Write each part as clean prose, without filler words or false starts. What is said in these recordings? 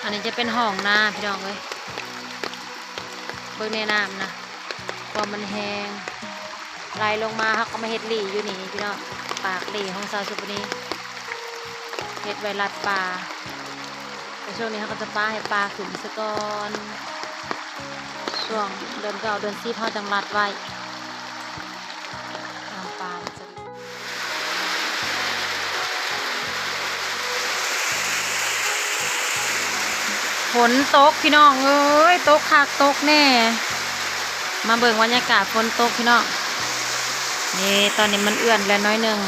อันนี้จะเป็นห้องน้ำพี่น้องเอ้ยเบิ่งในน้ำนะว่ามันแห้งไหลลงมาเขาก็มาเฮ็ดหลี่อยู่นี่พี่น้องปากหลี่ของสาวสุปนีเฮ็ดไว้รัดปลาแต่ช่วงนี้เขาก็จะปลาให้ปลาขึ้นซะก่อนช่วงเดือน9 เดือน10เขาจังรัดไว้น้ำปลาจะฝนตกพี่น้องเอ้ยตกคักตกแน่มาเบิ่งบรรยากาศฝนตกพี่น้องนี่ตอนนี้มันเอื้อนแล้วน้อยหนึ่ง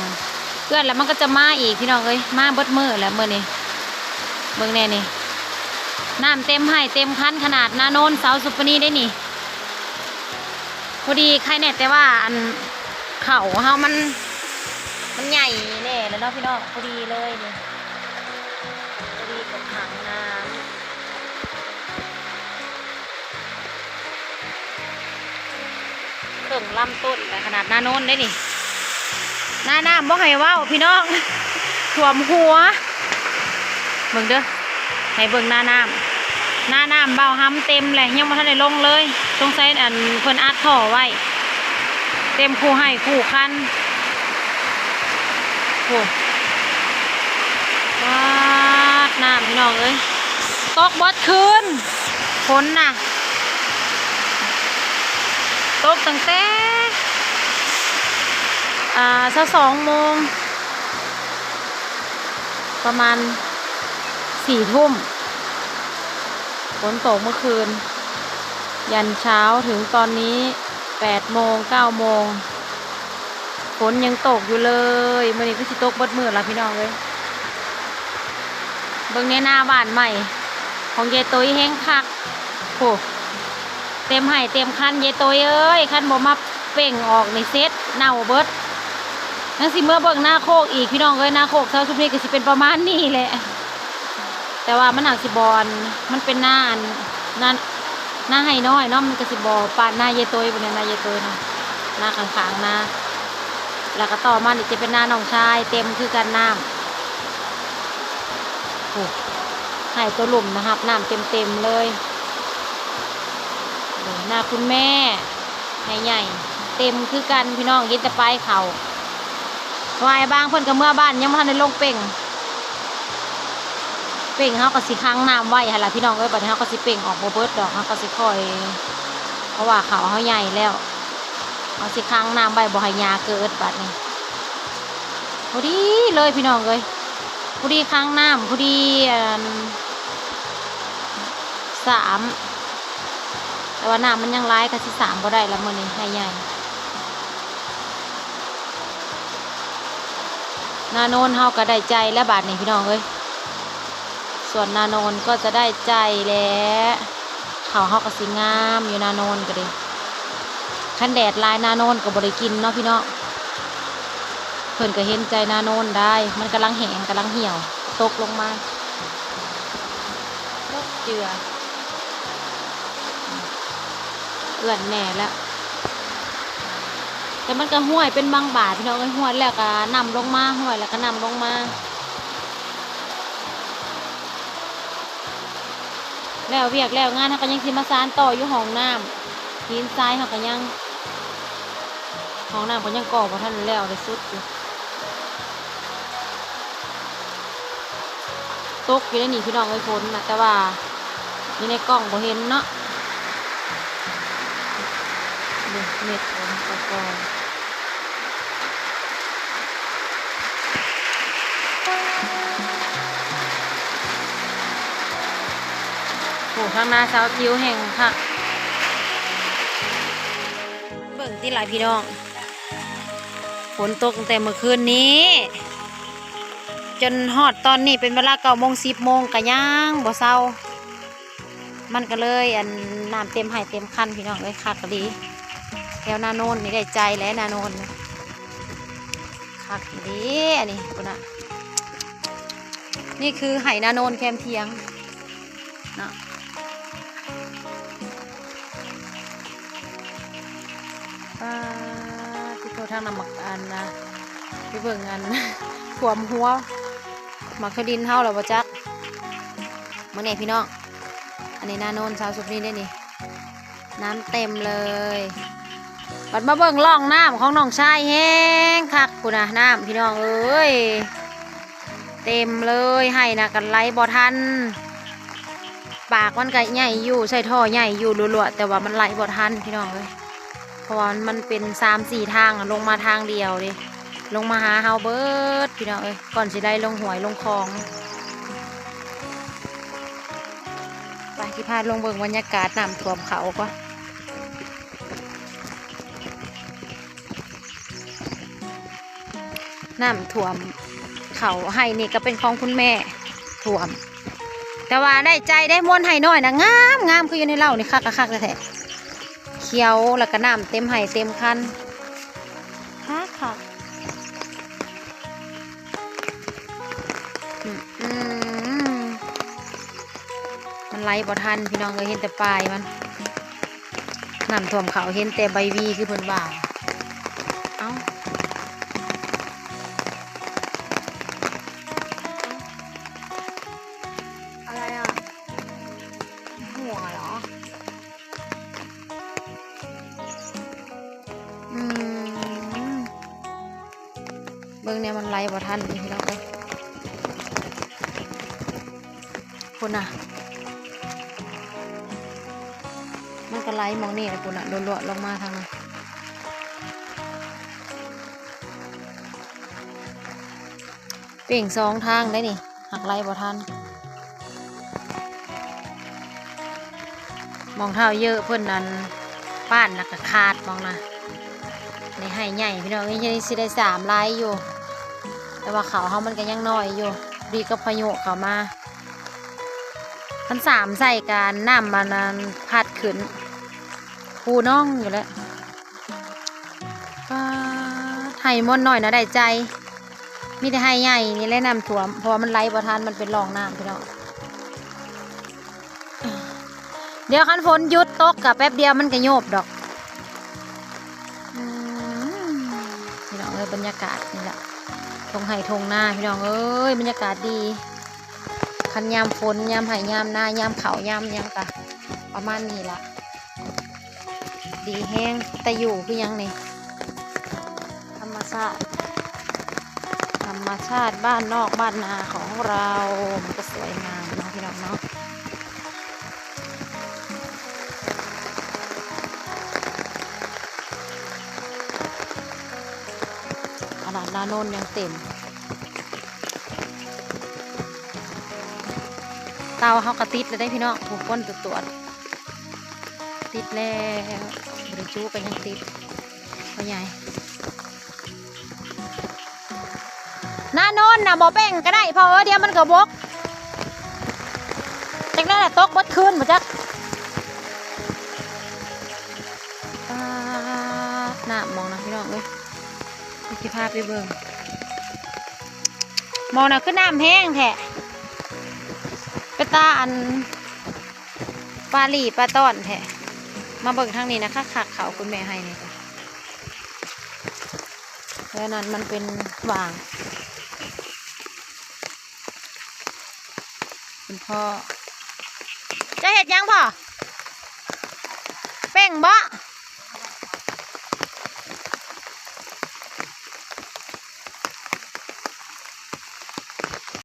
เอื้อนแล้วมันก็จะมาอีกพี่น้องเอ้ยมาเบิดมือแล้วมื้อนี้เบิ่งแน่นี่น้ำเต็มให้เต็มคันขนาดนาโนนสาวสุปนีได้นี่พอดีใครแน่แต่ว่าอันเข่าเฮามันใหญ่แน่แล้วเนาะพี่น้องพอดีเลยนี่พอดีกับถังน้ำเครื่องลำต้นแต่ขนาดนาโนนได้นี่หน้าน้ำบ่ให้ว้าวพี่น้องท่วมหัวเบิ่งเด้อให้เบิ่งหน้าน้ำเบาห้ำเต็มเลยยังไม่ทันได้ลงเลยสงสัยอันเพิ่นอัดท่อไว้เต็มคู่ให้คู่คันโอ้วาดน้ำพี่น้องเอ้ยตกบดคืนฝนน่ะตกตั้งแต่2 โมงประมาณ4 ทุ่มฝนตกเมื่อคืนยันเช้าถึงตอนนี้8 โมง 9 โมงฝนยังตกอยู่เลยมื้อนี้ก็สิตกเบิดมื้อละพี่น้องเอ้ยเบิ่งในหน้าบ้านใหม่ของยายตุ้ยแห้งคักโหเต็มให้เต็มคันยายตุ้ยเอ้ยคันบ่มาเป่งออกในเซตเน่าเบิดนั่นสิเมื่อเบิ่งหน้าโคกอีกพี่น้องเอ้ยหน้าโคกเท่าสุดนี้ก็สิเป็นประมาณนี้แหละแต่ว่ามันหนักสิบอลมันเป็นหน้าให้น้อยเนาะมันก็สิบอปานหน้าเยโตยบนนี้หน้าเยโตยนะหน้าข้างๆหน้าแล้วก็ต่อมานี่จะเป็นหน้าน้องชายเต็มคือกันน้ำโอ้ให้ตัวหลุมนะครับน้ำเต็มเลยหน้าคุณแม่ให้ใหญ่เต็มคือกันพี่น้องยินแต่ปลายเขาวายบางเพิ่นกับเมื่อบ้านยังไม่ทันได้ลงเป่งเขาก็สิค้างน้ำไว้หั่นล่ะพี่น้องเอ้ยบัดนี้เขาก็สิเป่งออกบ่เบิดดอกเขาก็สิค่อยเพราะว่าเขาใหญ่แล้วเขาสิค้างน้ำไว้บ่ให้ยาเกิดบัดนี้พอดีเลยพี่น้องเอ้ยพอดีค้างน้ำพอดี3แต่ว่าน้ำมันยังร้ายก็สิ3บ่ได้แล้วมื้อนี้ให้ใหญ่นาโนนเฮาก็ได้ใจแล้วบาดนี้พี่น้องเอ้ยส่วนนาโนนก็จะได้ใจแล้วเขาก็สิงามอยู่นาโนนก็ดิคันแดดลายนาโนนก็บ่ได้กินเนาะพี่น้องเพิ่นก็เห็นใจนาโนนได้มันกำลังแห้งกำลังเหี่ยวตกลงมาเจือเอื้อนแน่แล้วแต่มันก็ห้วยเป็นบางบาทพี่น้องก็ห้วยแล้วก็นำลงมาห้วยแล้วก็นำลงมาแล้วเวียกแล้วงานเขาก็ยังสิมาซานต่ออยู่ห้องน้ำหินทรายเขาก็ยังห้องน้ำก็ยังก่อเพราะท่านแล้วได้สุดอยู่ตกอยู่ในนี่พี่น้องไอ้ฝนนะแต่ว่าอยู่ในกล้องบ่เห็นเนาะเม็ดฝนก่อนโอ้ข้างหน้าเสาคิ้วแห่งค่ะเบิ่งที่หลายพี่น้องฝนตกตั้งแต่เมื่อคืนนี้จนฮอดตอนนี้เป็นเวลา9 โมง 10 โมงก็ยังบ่เศร้ามันก็เลยน้ำเต็มให้เต็มคันพี่น้องเลยคักดีแถวนาโนนนี่ได้ใจแล้วนาโนนคักดีอันนี้คุณน่ะนี่คือไหนาโนนแคมเทียงเนาะที่เขาทางนำหมักนะไปเบิ่งท่วมหัวหมักขดินเท่าหรอวะจัก มื่อเนี่ยพี่น้องอันนี้นาโนนสาวสุพนี่ได้นี่น้ำเต็มเลยบัดมาเบิ่งล่องน้ำของน้องชายแห้งคักกูนะน้ำพี่น้องเอ้ยเต็มเลยให้นะกันไหลบ่ทันปากมันก็ใหญ่อยู่ใส่ท่อใหญ่อยู่รัวๆแต่ว่ามันไหลบ่ทันพี่น้องเอ้ยเพราะว่ามันเป็น3-4 ทางลงมาทางเดียวดิลงมาหาเฮาเบิดพี่น้องเอ้ยก่อนสิได้ลงหวยลงคลองไปที่พาลงเบิ่งบรรยากาศน้ำท่วมเขาก็น้ำท่วมเขาให้นี่ก็เป็นของคุณแม่ท่วมแต่ว่าได้ใจได้ม้วนให้น้อยนะงามงามคืออยู่ในเล่านี่คักคักแท้เขียวแล้วก็น้ำเต็มให้เต็มคันคักคักมันไหลบ่ทันพี่น้องเลยเห็นแต่ปลายมันน้ำท่วมเขาเห็นแต่ใบวีคือเพิ่นว่าเอ้าอะไรอ่ะหัวเหรอเบิ่งเนี่ยมันไหลบ่ทันพี่น้องเลยคุณน่ะมันก็ไหลมองนี่นะคุณน่ะรัวๆลงมาทางนั้นเป่ง2 ทางได้นี่หักไหลบ่ทันมองเท้าเยอะเพิ่นนั้นป้านแล้วก็ขาดมองนะในให้ใหญ่พี่น้องนี่ยังสิได้3 ลายอยู่แต่ว่าเขาเขามันก็ยังน้อยอยู่ดีก็พายุเขามามัน3ใส่การน้ำมันพัดขึ้นภูน้องอยู่แล้วก็ให้มดหน่อยนะได้ใจมีแต่ให้ใหญ่นี่แหละน้ำท่วมเพราะว่ามันไหลบ่ทันมันเป็นร่องน้ำพี่น้องเดี๋ยวคันฝนหยุดตกกับแป๊บเดียวมันก็โยบดอกพี่น้องเอ้ยบรรยากาศนี่แหละทงไห่ทงหน้าพี่น้องเอ้ยบรรยากาศดีคันยามฝนยามไห่ยามหน้ายามเขายามยังกะประมาณนี้ละดีแห้งแต่อยู่คือยังนี่ธรรมชาติบ้านนอกบ้านนาของเรามันก็สวยงามเนาะพี่น้องเนาะขนาดนาโนนยังเต็มเตาเขากระติดเลยได้พี่น้องผูกก้นตัวติดแล้วบริจูกันยังติดพ่อใหญ่หน้าโน้นนะบ่แป้งก็ได้เพราะเดี๋ยวมันก็บกจากนั้นแหละตกบดคืนมาจักหน้ามองนะพี่น้องเอ้ยพี่ภาพไปเบิ่งมองนะคือน้ำแห้งแท้ไปตาอันปลาหลี่ปลาต้อนแท้มาเบิ่งทางนี้นะคะขักเขาคุณแม่ให้นี่ค่ะแล้วนั้นมันเป็นวางคุณพ่อจะเห็ดยังพ่อเป่งบ่